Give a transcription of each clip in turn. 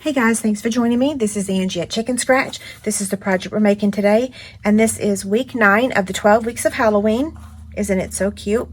Hey guys, thanks for joining me. This is Angie at Chicken Scratch. This is the project we're making today, and this is week 9 of the 12 weeks of Halloween. Isn't it so cute?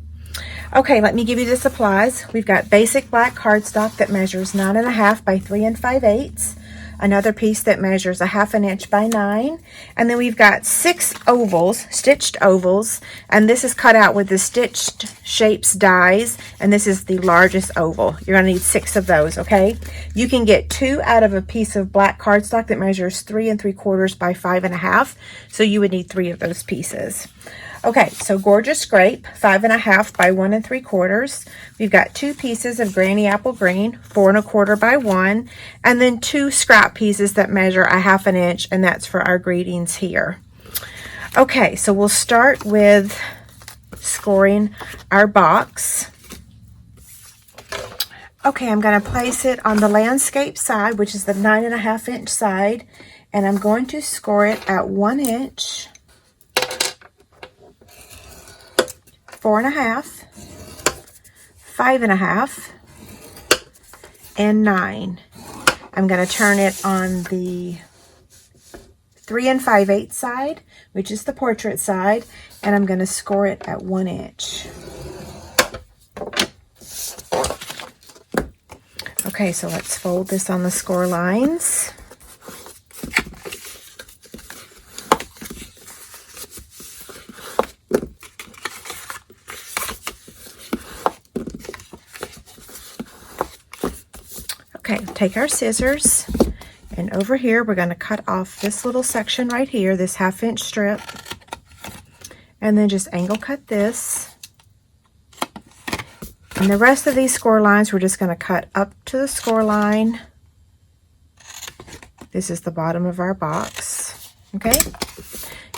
Okay, let me give you the supplies. We've got basic black cardstock that measures 9.5 by 3 5/8. Another piece that measures 1/2 inch by 9. And then we've got 6 ovals, stitched ovals. And this is cut out with the stitched shapes dies. And this is the largest oval. You're going to need 6 of those, okay? You can get 2 out of a piece of black cardstock that measures 3 3/4 by 5 1/2. So you would need 3 of those pieces. Okay, so Gorgeous Scrape, 5 1/2 by 1 3/4. We've got 2 pieces of Granny Apple Green, 4 1/4 by 1, and then 2 scrap pieces that measure 1/2 inch, and that's for our greetings here. Okay, so we'll start with scoring our box. Okay, I'm going to place it on the landscape side, which is the 9.5 inch side, and I'm going to score it at 1 inch. 4 1/2, 5 1/2, and 9. I'm going to turn it on the 3 5/8 side, which is the portrait side, and I'm going to score it at 1 inch. Okay, so let's fold this on the score lines. Okay, take our scissors, and over here we're going to cut off this little section right here, this 1/2 inch strip, and then just angle cut this. And the rest of these score lines we're just going to cut up to the score line. This is the bottom of our box, okay?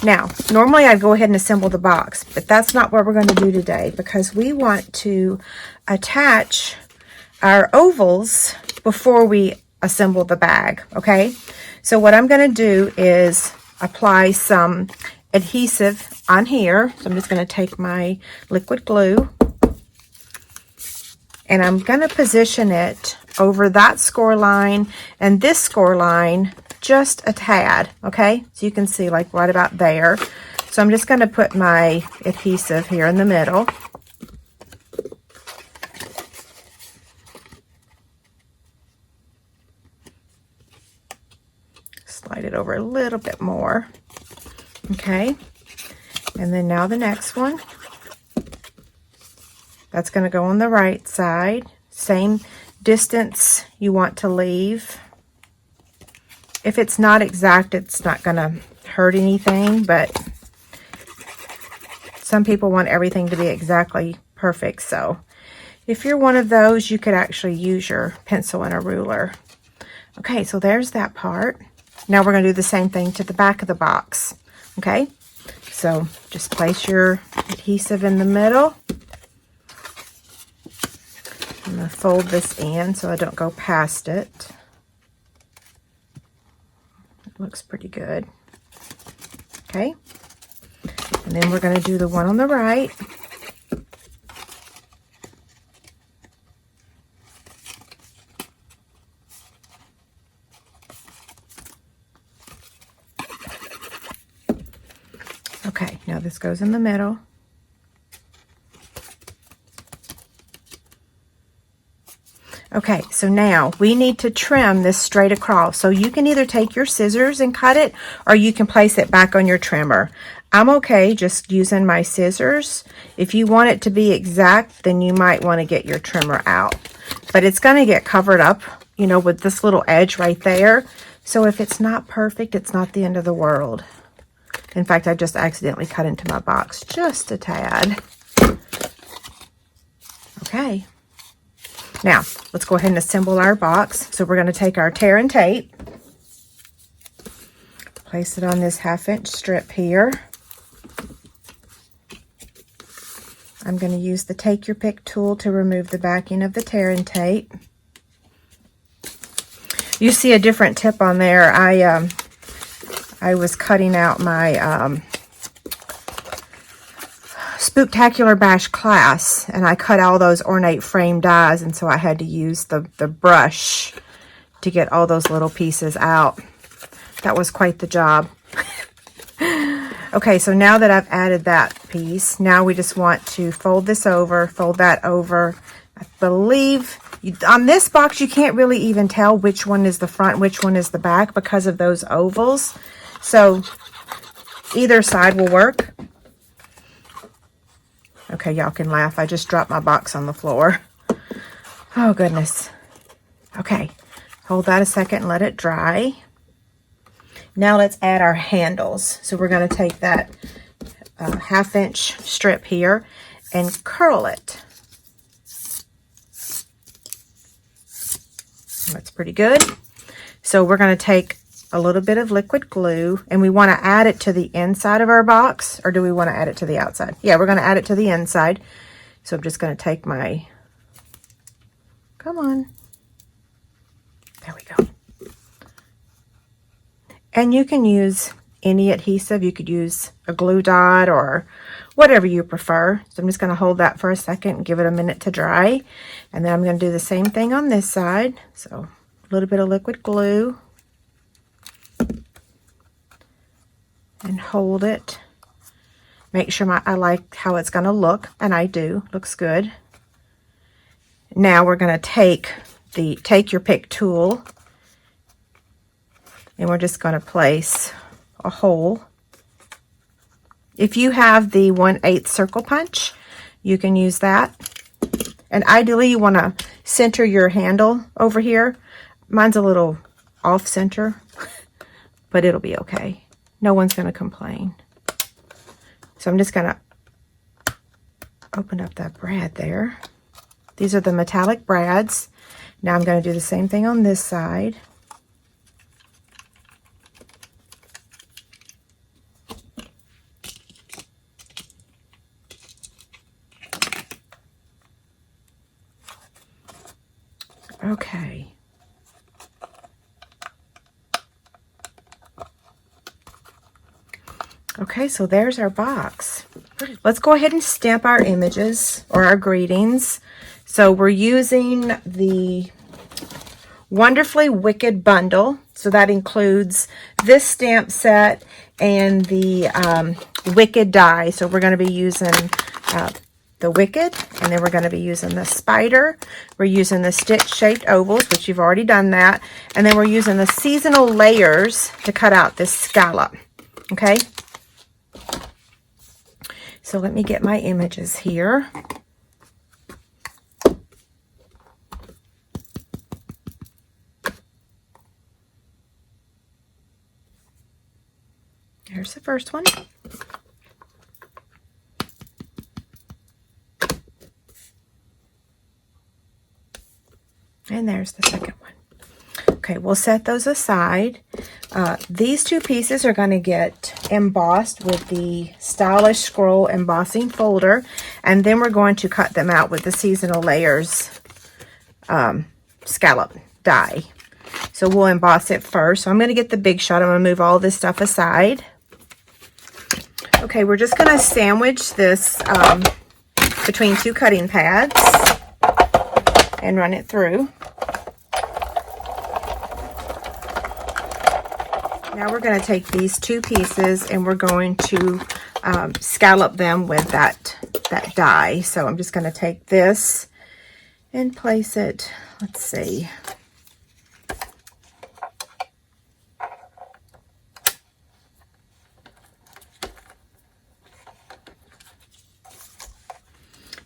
Now, normally I'd go ahead and assemble the box, but that's not what we're going to do today because we want to attach our ovals before we assemble the bag, okay? So what I'm going to do is apply some adhesive on here. So I'm just going to take my liquid glue and I'm going to position it over that score line and this score line just a tad, okay? So you can see like right about there. So I'm just going to put my adhesive here in the middle. Slide it over a little bit more, okay? And then now the next one. That's going to go on the right side. Same distance you want to leave. If it's not exact, it's not going to hurt anything, but some people want everything to be exactly perfect. So if you're one of those, you could actually use your pencil and a ruler. Okay, so there's that part. Now we're going to do the same thing to the back of the box, okay? So just place your adhesive in the middle. I'm going to fold this in so I don't go past it. It looks pretty good. Okay. And then we're going to do the one on the right. Okay, now this goes in the middle. Okay, so now we need to trim this straight across. So you can either take your scissors and cut it, or you can place it back on your trimmer. I'm okay just using my scissors. If you want it to be exact, then you might want to get your trimmer out. But it's going to get covered up, you know, with this little edge right there. So if it's not perfect, it's not the end of the world. In fact, I just accidentally cut into my box just a tad. Okay. Now, let's go ahead and assemble our box. So we're going to take our tear and tape, place it on this 1/2 inch strip here. I'm going to use the Take Your Pick tool to remove the backing of the tear and tape. You see a different tip on there. I was cutting out my Spooktacular Bash class, and I cut all those ornate frame dies, and so I had to use the brush to get all those little pieces out. That was quite the job. Okay, so now that I've added that piece, now we just want to fold this over, fold that over. I believe on this box, you can't really even tell which one is the front, which one is the back because of those ovals. So either side will work. Okay, y'all can laugh. I just dropped my box on the floor. Oh, goodness. Okay, hold that a second and let it dry. Now let's add our handles. So we're going to take that 1/2 inch strip here and curl it. That's pretty good. So we're going to take a little bit of liquid glue, and we want to add it to the inside of our box, or do we want to add it to the outside? Yeah, we're going to add it to the inside. So I'm just going to take my, come on. There we go. And you can use any adhesive. You could use a glue dot or whatever you prefer. So I'm just going to hold that for a second and give it a minute to dry. And then I'm going to do the same thing on this side. So a little bit of liquid glue. And hold it. Make sure I like how it's going to look. And I do. Looks good. Now we're going to take your pick tool. And we're just going to place a hole. If you have the 1/8 circle punch, you can use that. And ideally, you want to center your handle over here. Mine's a little off center, but it'll be okay. No one's going to complain. So I'm just going to open up that brad there. These are the metallic brads. Now I'm going to do the same thing on this side. Okay. Okay, so there's our box. Let's go ahead and stamp our images or our greetings. So we're using the Wonderfully Wicked bundle. So that includes this stamp set and the Wicked die. So we're going to be using the Wicked, and then we're going to be using the spider. We're using the stitch-shaped ovals, which you've already done that. And then we're using the seasonal layers to cut out this scallop. Okay? So let me get my images here. Here's the first one. And there's the second one. Okay, we'll set those aside. These two pieces are going to get embossed with the Stylish Scroll embossing folder, and then we're going to cut them out with the Seasonal Layers scallop die. So we'll emboss it first. So I'm going to get the Big Shot. I'm going to move all this stuff aside. Okay, we're just going to sandwich this between two cutting pads and run it through. Now we're going to take these two pieces and we're going to scallop them with that die. So I'm just going to take this and place it, let's see.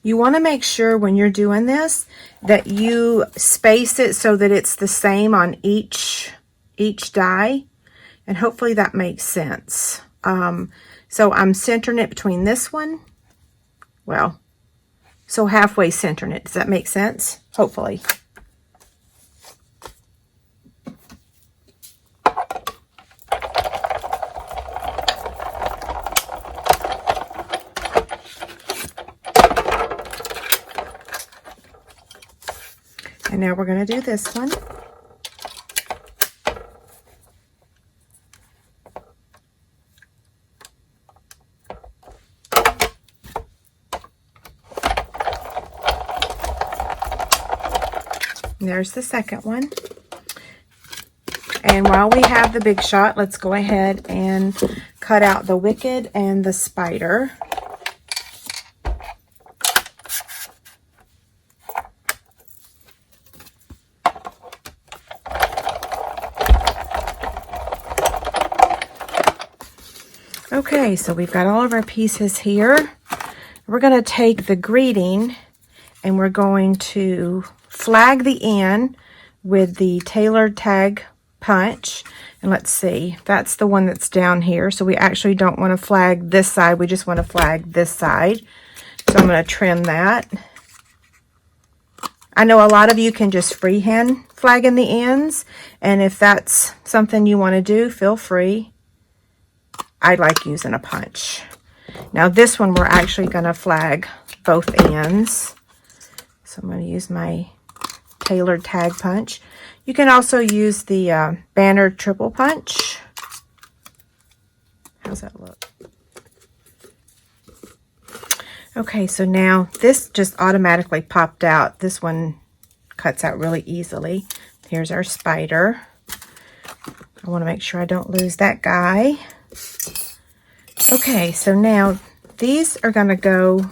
You want to make sure when you're doing this that you space it so that it's the same on each die. And hopefully that makes sense. So I'm centering it between this one. Well, so halfway centering it. Does that make sense? Hopefully. And now we're going to do this one. There's the second one. And while we have the Big Shot, let's go ahead and cut out the Wicked and the Spider. Okay, so we've got all of our pieces here. We're going to take the greeting and we're going to flag the end with the tailored tag punch. And let's see, that's the one that's down here. So we actually don't want to flag this side. We just want to flag this side. So I'm going to trim that. I know a lot of you can just freehand flag in the ends. And if that's something you want to do, feel free. I like using a punch. Now this one we're actually going to flag both ends. So I'm going to use my tailored tag punch. You can also use the Banner triple punch. How's that look? Okay, so now this just automatically popped out. This one cuts out really easily. Here's our spider. I want to make sure I don't lose that guy. Okay, so now these are going to go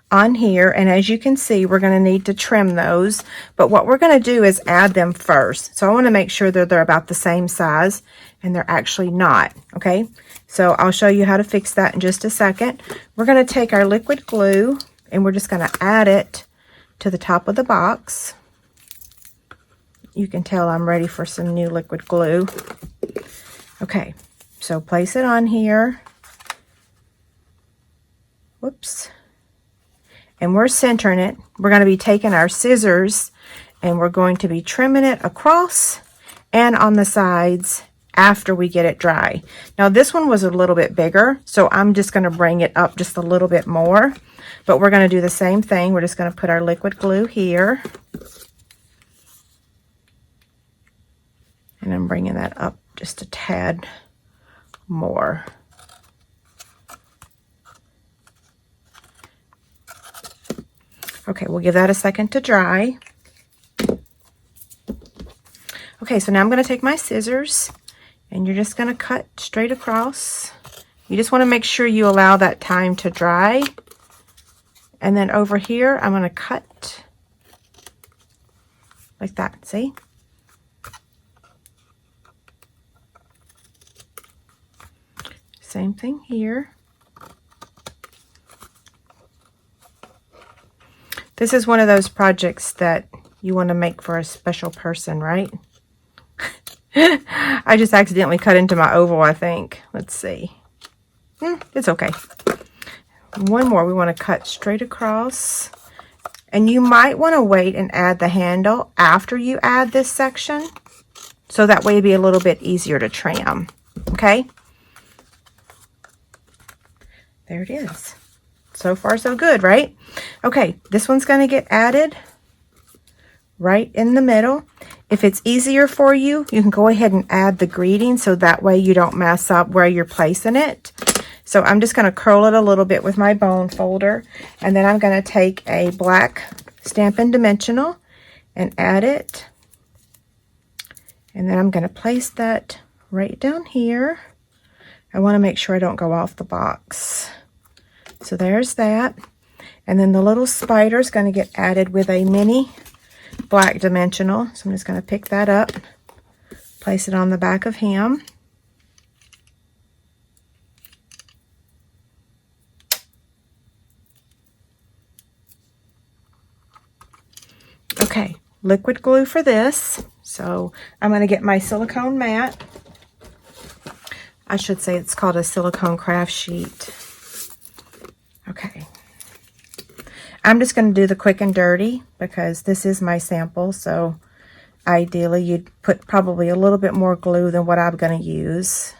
on here, and as you can see, we're going to need to trim those, but what we're going to do is add them first. So I want to make sure that they're about the same size, and they're actually not. Okay, so I'll show you how to fix that in just a second. We're going to take our liquid glue and we're just going to add it to the top of the box. You can tell I'm ready for some new liquid glue. Okay, so place it on here. Whoops. And we're centering it. We're going to be taking our scissors and we're going to be trimming it across and on the sides after we get it dry. Now this one was a little bit bigger, so I'm just going to bring it up just a little bit more. But we're going to do the same thing. We're just going to put our liquid glue here. And I'm bringing that up just a tad more. Okay, we'll give that a second to dry. Okay, so now I'm going to take my scissors and you're just going to cut straight across. You just want to make sure you allow that time to dry. And then over here, I'm going to cut like that, see? Same thing here. This is one of those projects that you want to make for a special person, right? I just accidentally cut into my oval, I think. Let's see. It's okay. One more. We want to cut straight across. And you might want to wait and add the handle after you add this section. So that way it'll be a little bit easier to trim. Okay? There it is. So far, so good, right? Okay, this one's going to get added right in the middle. If it's easier for you, you can go ahead and add the greeting so that way you don't mess up where you're placing it. So I'm just going to curl it a little bit with my bone folder, and then I'm going to take a black Stampin' Dimensional and add it. And then I'm going to place that right down here. I want to make sure I don't go off the box. So there's that. And then the little spider is going to get added with a mini black dimensional. So I'm just going to pick that up, place it on the back of him. Okay, liquid glue for this. So I'm going to get my silicone mat. I should say it's called a silicone craft sheet. Okay. I'm just going to do the quick and dirty because this is my sample. So ideally you'd put probably a little bit more glue than what I'm going to use.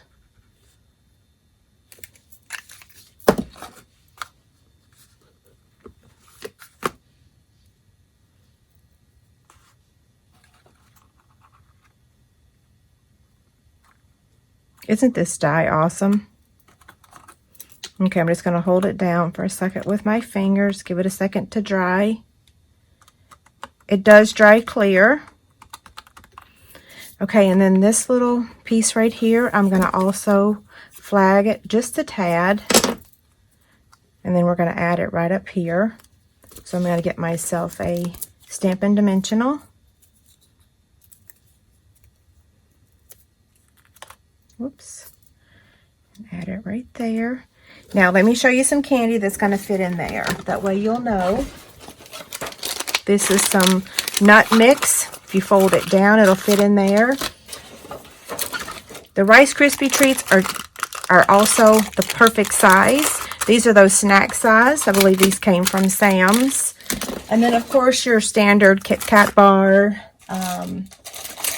Isn't this die awesome? Okay, I'm just going to hold it down for a second with my fingers. Give it a second to dry. It does dry clear. Okay, and then this little piece right here, I'm going to also flag it just a tad. And then we're going to add it right up here. So I'm going to get myself a Stampin' Dimensional. Whoops. Add it right there. Now let me show you some candy that's going to fit in there. That way you'll know. This is some nut mix. If you fold it down, it'll fit in there. The Rice Krispie treats are also the perfect size. These are those snack size. I believe these came from Sam's. And then, of course, your standard Kit Kat bar,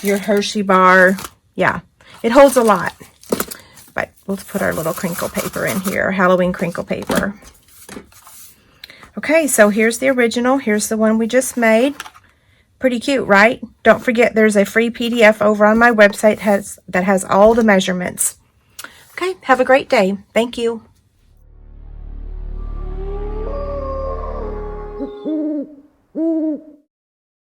your Hershey bar. Yeah, it holds a lot. But let's put our little crinkle paper in here, Halloween crinkle paper. Okay, so here's the original. Here's the one we just made. Pretty cute, right? Don't forget, there's a free PDF over on my website that has all the measurements. Okay, have a great day. Thank you.